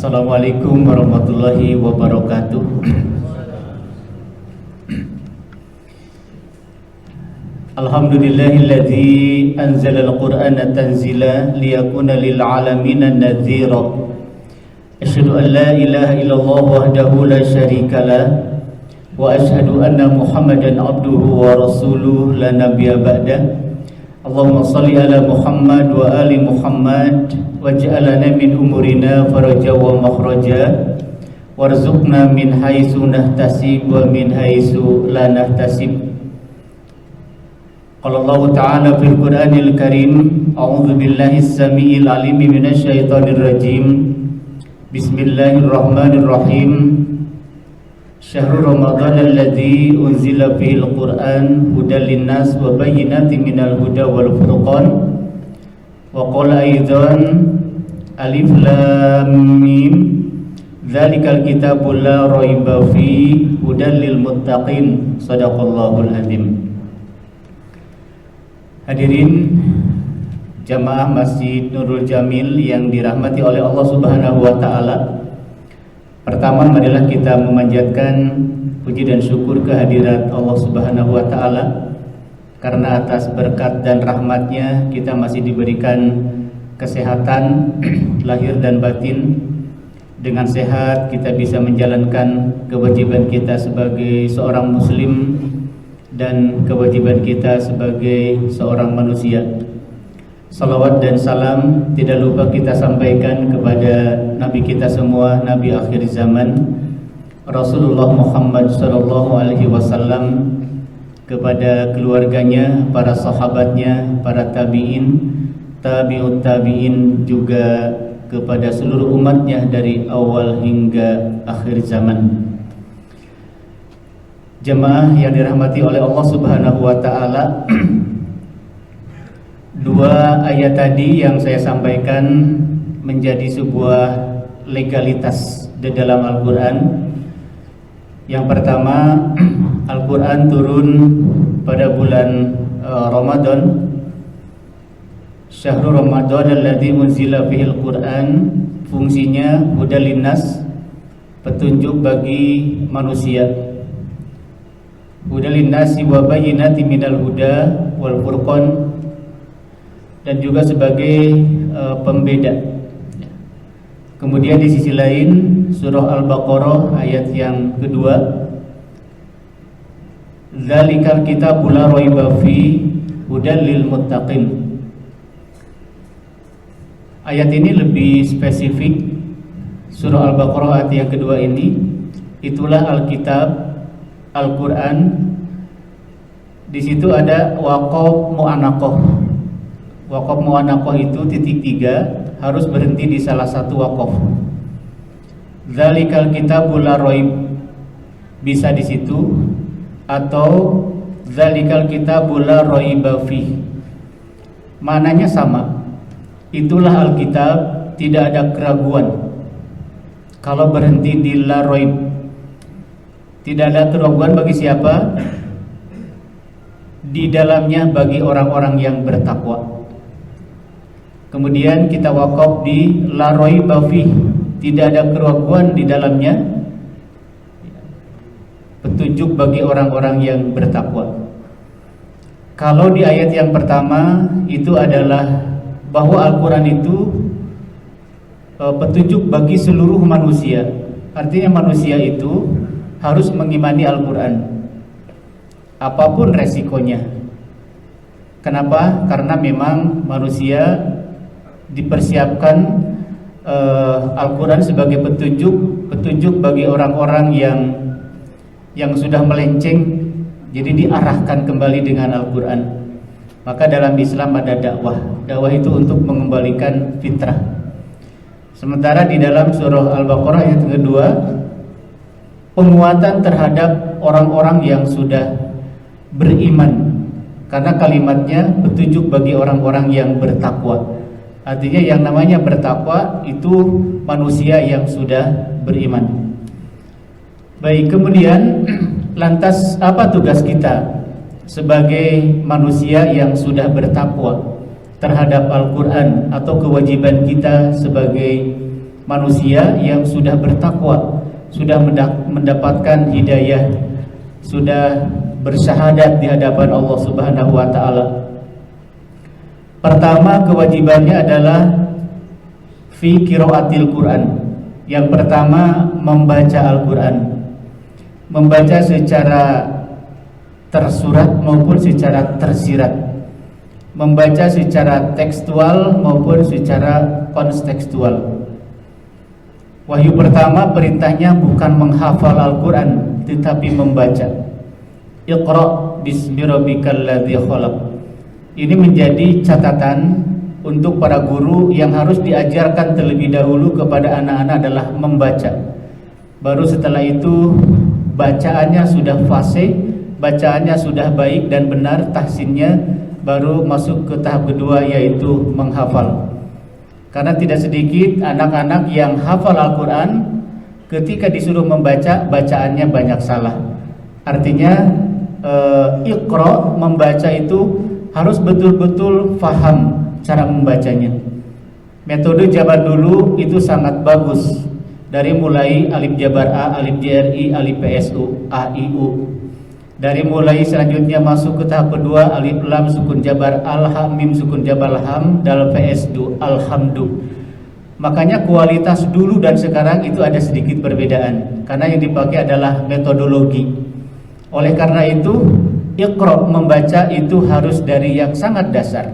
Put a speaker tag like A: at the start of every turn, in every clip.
A: Assalamualaikum warahmatullahi wabarakatuh. Alhamdulillahilladzi anzalal qur'ana tanzila liyakuna lil alamin nadhira. Asyhadu an la ilaha illallah wahdahu la syarikalah wa asyhadu anna Muhammadan abduhu wa rasuluhu la nabiyya ba'dah. Allahumma salli ala Muhammad wa ali Muhammad waj'alna min umurina faraja wa makhraja warzuqna min haitsu nahtasib wa min haitsu la nahtasib. Qala Allah ta'ala fil Qur'anil Karim, a'udzu billahi as-sami'il 'alim minasy syaithanir rajim. Bismillahirrahmanirrahim. Syahrul Ramadan alladzi unzila fihil Qur'an hudal linnas wa bayyinatin minal huda wal furqan. Wa qala aidan alif lam mim dzalikal kitabul la raiba fi hudal lil muttaqin. Shadaqallahul azim. Hadirin jamaah Masjid Nurul Jamil yang dirahmati oleh Allah Subhanahu wa taala. Pertama, marilah kita memanjatkan puji dan syukur kehadirat Allah Subhanahu wa taala, karena atas berkat dan rahmatnya kita masih diberikan kesehatan lahir dan batin. Dengan sehat kita bisa menjalankan kewajiban kita sebagai seorang muslim dan kewajiban kita sebagai seorang manusia. Salawat dan salam tidak lupa kita sampaikan kepada Nabi kita semua, Nabi akhir zaman, Rasulullah Muhammad sallallahu alaihi wasallam, kepada keluarganya, para sahabatnya, para tabi'in, tabi'ut tabi'in, juga kepada seluruh umatnya dari awal hingga akhir zaman. Jemaah yang dirahmati oleh Allah Subhanahu wa taala, dua ayat tadi yang saya sampaikan menjadi sebuah legalitas di dalam Al-Quran. Yang pertama, Al-Quran turun pada bulan Ramadan. Syahrul Ramadan alladzi unzila fihil Qur'an, fungsinya hudal linnas, petunjuk bagi manusia. Hudal linnasi wa bayyinatin minal huda wal furqan, dan juga sebagai pembeda. Kemudian di sisi lain surah Al-Baqarah ayat yang kedua, Dzalikal kitabul la raiba fi hudal lil muttaqin. Ayat ini lebih spesifik. Surah Al-Baqarah ayat yang kedua ini, itulah Alkitab, Al-Quran. Di situ ada waqaf mu'anaqah. Waqaf mu'anaqah itu titik 3, harus berhenti di salah satu waqaf. Dzalikal kitabul la raib, bisa di situ, atau dzalikal kitabul la raiba fi. Maknanya sama. Itulah Alkitab, tidak ada keraguan. Kalau berhenti di la raib, tidak ada keraguan bagi siapa? Di dalamnya bagi orang-orang yang bertakwa. Kemudian kita wakaf di la raiba fi, tidak ada keraguan di dalamnya, petunjuk bagi orang-orang yang bertakwa. Kalau di ayat yang pertama itu adalah bahwa Al-Quran itu petunjuk bagi seluruh manusia. Artinya manusia itu harus mengimani Al-Quran apapun resikonya. Kenapa? Karena memang manusia dipersiapkan Al-Quran sebagai petunjuk bagi orang-orang yang sudah melenceng, jadi diarahkan kembali dengan Al-Quran. Maka dalam Islam ada dakwah. Dakwah itu untuk mengembalikan fitrah. Sementara di dalam surah Al-Baqarah ayat kedua, penguatan terhadap orang-orang yang sudah beriman, karena kalimatnya petunjuk bagi orang-orang yang bertakwa. Artinya yang namanya bertakwa itu manusia yang sudah beriman. Baik, kemudian lantas apa tugas kita sebagai manusia yang sudah bertakwa terhadap Al-Quran, atau kewajiban kita sebagai manusia yang sudah bertakwa, sudah mendapatkan hidayah, sudah bersyahadat di hadapan Allah Subhanahu wa taala. Pertama, kewajibannya adalah fi qiraatil Quran. Yang pertama, membaca Al-Quran. Membaca secara tersurat maupun secara tersirat, membaca secara tekstual maupun secara kontekstual. Wahyu pertama perintahnya bukan menghafal Al-Quran, tetapi membaca. Iqra bismi rabbikal ladzi khalaq. Ini menjadi catatan untuk para guru yang harus diajarkan terlebih dahulu kepada anak-anak adalah membaca. Baru setelah itu bacaannya sudah fasih, bacaannya sudah baik dan benar, tahsinnya, baru masuk ke tahap kedua, yaitu menghafal. Karena tidak sedikit anak-anak yang hafal Al-Quran, ketika disuruh membaca, bacaannya banyak salah. Artinya Iqra, membaca itu harus betul-betul faham cara membacanya. Metode zaman dulu itu sangat bagus, dari mulai alif jabar A, alif JRI, alif PSU, A, I, U. Dari mulai selanjutnya masuk ke tahap kedua, alif lam sukun jabar al, ha mim sukun jabar ham, dal PSU, alhamdu. Makanya kualitas dulu dan sekarang itu ada sedikit perbedaan, karena yang dipakai adalah metodologi. Oleh karena itu, Iqra, membaca itu harus dari yang sangat dasar.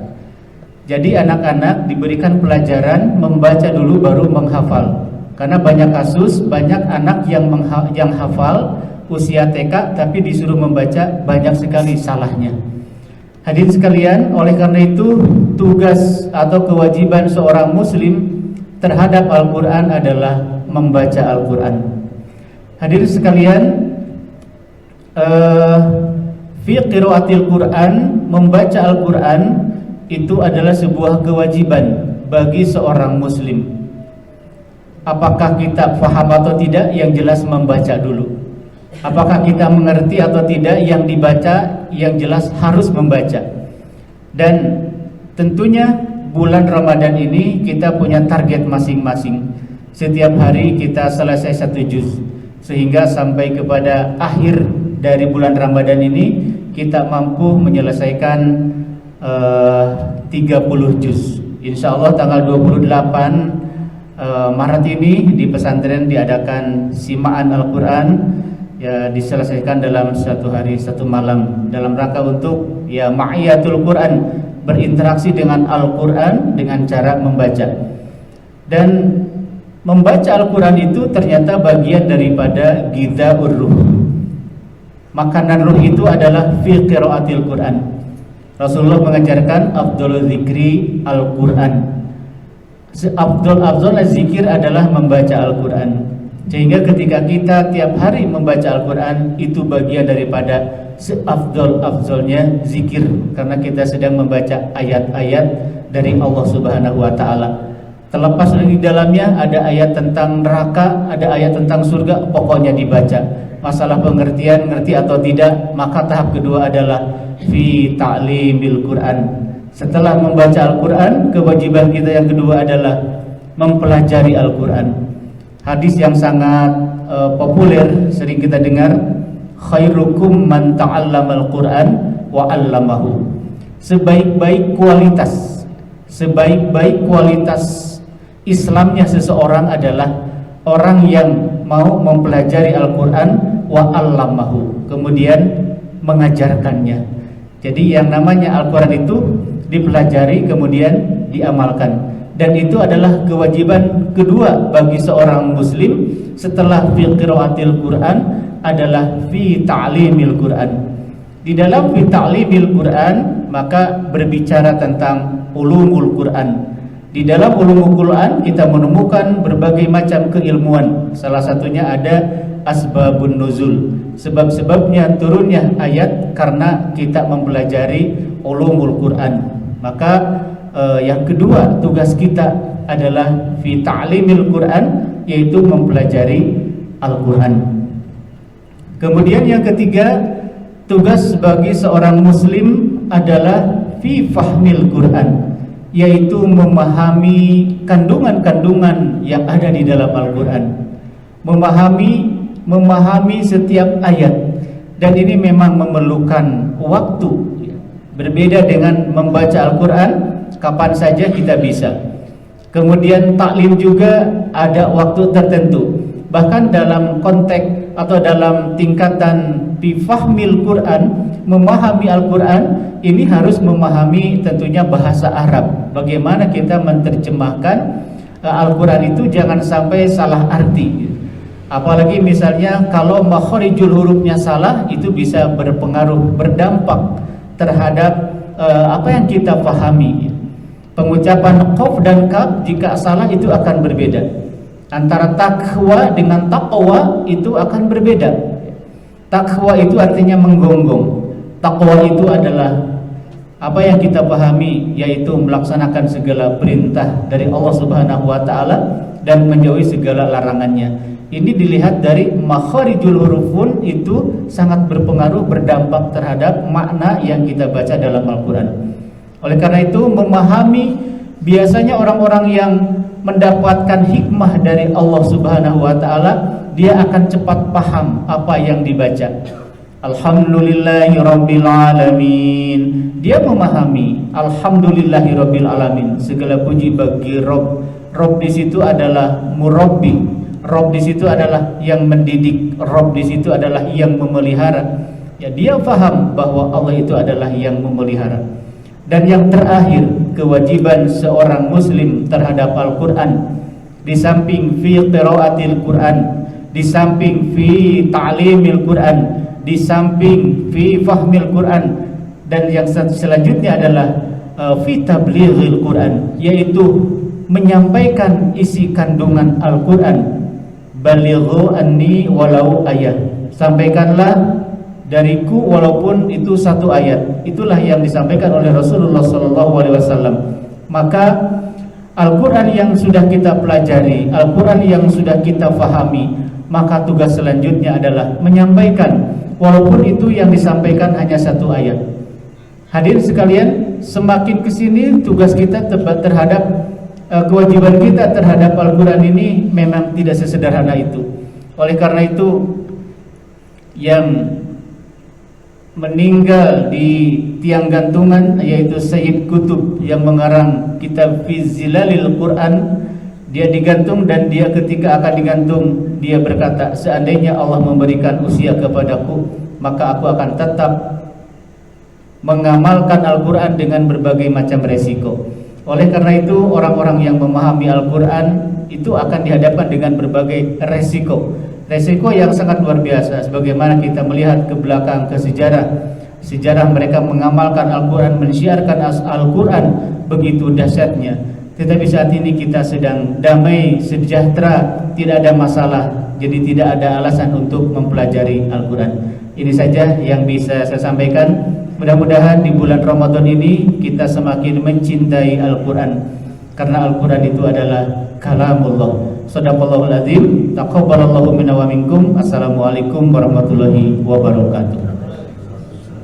A: Jadi anak-anak diberikan pelajaran membaca dulu baru menghafal. Karena banyak kasus, banyak anak yang hafal usia TK tapi disuruh membaca banyak sekali salahnya. Hadirin sekalian, oleh karena itu tugas atau kewajiban seorang muslim terhadap Al-Quran adalah membaca Al-Quran. Hadirin sekalian, fi qiraatil Quran, membaca Al-Quran itu adalah sebuah kewajiban bagi seorang muslim. Apakah kita faham atau tidak, yang jelas membaca dulu. Apakah kita mengerti atau tidak, yang dibaca, yang jelas harus membaca. Dan tentunya bulan Ramadan ini kita punya target masing-masing. Setiap hari kita selesai 1 juz, sehingga sampai kepada akhir dari bulan Ramadan ini kita mampu menyelesaikan 30 juz. Insya Allah tanggal 28 Maret ini di pesantren diadakan simaan Al-Quran, ya, diselesaikan dalam 1 hari 1 malam, dalam rangka untuk ya ma'iyatul Quran, berinteraksi dengan Al-Quran dengan cara membaca. Dan membaca Al-Quran itu ternyata bagian daripada ghidha'ur ruh. Makanan ruh itu adalah fi qiraatil Quran. Rasulullah mengajarkan afdhalul zikri Al-Quran. Afdal zikir adalah membaca Al-Quran. Sehingga ketika kita tiap hari membaca Al-Quran, itu bagian daripada seafdal-afdalnya zikir, karena kita sedang membaca ayat-ayat dari Allah Subhanahu wa taala. Terlepas dari dalamnya ada ayat tentang neraka, ada ayat tentang surga, pokoknya dibaca. Masalah pengertian, ngerti atau tidak, maka tahap kedua adalah fi ta'limil Quran. Setelah membaca Al-Quran, kewajiban kita yang kedua adalah mempelajari Al-Quran. Hadis yang sangat populer sering kita dengar, khairukum man ta'allamal Quran wa 'allamahu. Sebaik-baik kualitas Islamnya seseorang adalah orang yang mau mempelajari Al-Quran wa 'allamahu, kemudian mengajarkannya. Jadi yang namanya Al-Quran itu dipelajari kemudian diamalkan, dan itu adalah kewajiban kedua bagi seorang muslim setelah fi qiraatil Quran adalah fi ta'limil Quran. Di dalam fi ta'limil Quran maka berbicara tentang ulumul Quran. Di dalam ulumul Quran kita menemukan berbagai macam keilmuan. Salah satunya ada asbabun nuzul, sebab-sebabnya turunnya ayat karena kita mempelajari ulumul Quran. Maka yang kedua tugas kita adalah fi ta'limil Quran, yaitu mempelajari Al-Quran. Kemudian yang ketiga, tugas bagi seorang muslim adalah fi fahmil Quran, yaitu memahami kandungan-kandungan yang ada di dalam Al-Quran, memahami setiap ayat. Dan ini memang memerlukan waktu, berbeda dengan membaca Al-Quran kapan saja kita bisa. Kemudian taklim juga ada waktu tertentu. Bahkan dalam konteks atau dalam tingkatan bifahmil Quran, memahami Al-Quran, ini harus memahami tentunya bahasa Arab. Bagaimana kita menerjemahkan Al-Quran itu jangan sampai salah arti. Apalagi misalnya kalau makharijul hurufnya salah, itu bisa berpengaruh, berdampak terhadap apa yang kita pahami. Pengucapan qaf dan kaf jika salah itu akan berbeda. Antara takwa dengan taqwa itu akan berbeda. Takwa itu artinya menggonggong. Takwa itu adalah apa yang kita pahami, yaitu melaksanakan segala perintah dari Allah Subhanahu wa taala dan menjauhi segala larangannya. Ini dilihat dari makharijul hurufun, itu sangat berpengaruh, berdampak terhadap makna yang kita baca dalam Al-Quran. Oleh karena itu, memahami, biasanya orang-orang yang mendapatkan hikmah dari Allah Subhanahu wa taala, dia akan cepat paham apa yang dibaca. Alhamdulillahirabbil alamin. Dia memahami alhamdulillahirabbil alamin. Segala puji bagi Rabb. Rabb di situ adalah murabbi. Rabb di situ adalah yang mendidik, Rabb di situ adalah yang memelihara. Ya, dia paham bahwa Allah itu adalah yang memelihara. Dan yang terakhir, kewajiban seorang muslim terhadap Al-Quran, di samping fi qiraatil Quran, di samping fi ta'limil Quran, di samping fi fahmil Quran, dan yang selanjutnya adalah fi tablighil Quran, yaitu menyampaikan isi kandungan Al-Quran. Balighu anni walau ayat, sampaikanlah dariku walaupun itu satu ayat. Itulah yang disampaikan oleh Rasulullah SAW. Maka Al-Quran yang sudah kita pelajari, Al-Quran yang sudah kita fahami, maka tugas selanjutnya adalah menyampaikan, walaupun itu yang disampaikan hanya satu ayat. Hadirin sekalian, semakin kesini tugas kita terhadap kewajiban kita terhadap Al-Quran ini memang tidak sesederhana itu. Oleh karena itu, yang meninggal di tiang gantungan yaitu Sayyid Qutb yang mengarang kitab Fi Zilalil Quran, dia digantung, dan dia ketika akan digantung dia berkata, seandainya Allah memberikan usia kepadaku, maka aku akan tetap mengamalkan Al-Quran dengan berbagai macam resiko. Oleh karena itu, orang-orang yang memahami Al-Quran itu akan dihadapkan dengan berbagai resiko yang sangat luar biasa. Sebagaimana kita melihat ke belakang, ke sejarah mereka mengamalkan Al-Quran, mensyiarkan Al-Quran begitu dahsyatnya. Tetapi saat ini kita sedang damai, sejahtera, tidak ada masalah, jadi tidak ada alasan untuk mempelajari Al-Quran. Ini saja yang bisa saya sampaikan. Mudah-mudahan di bulan Ramadan ini kita semakin mencintai Al-Quran, karena Al-Quran itu adalah kalamullah. Shadaqallahul azim. Taqabbalallahu minna wa minkum. Assalamualaikum warahmatullahi wabarakatuh.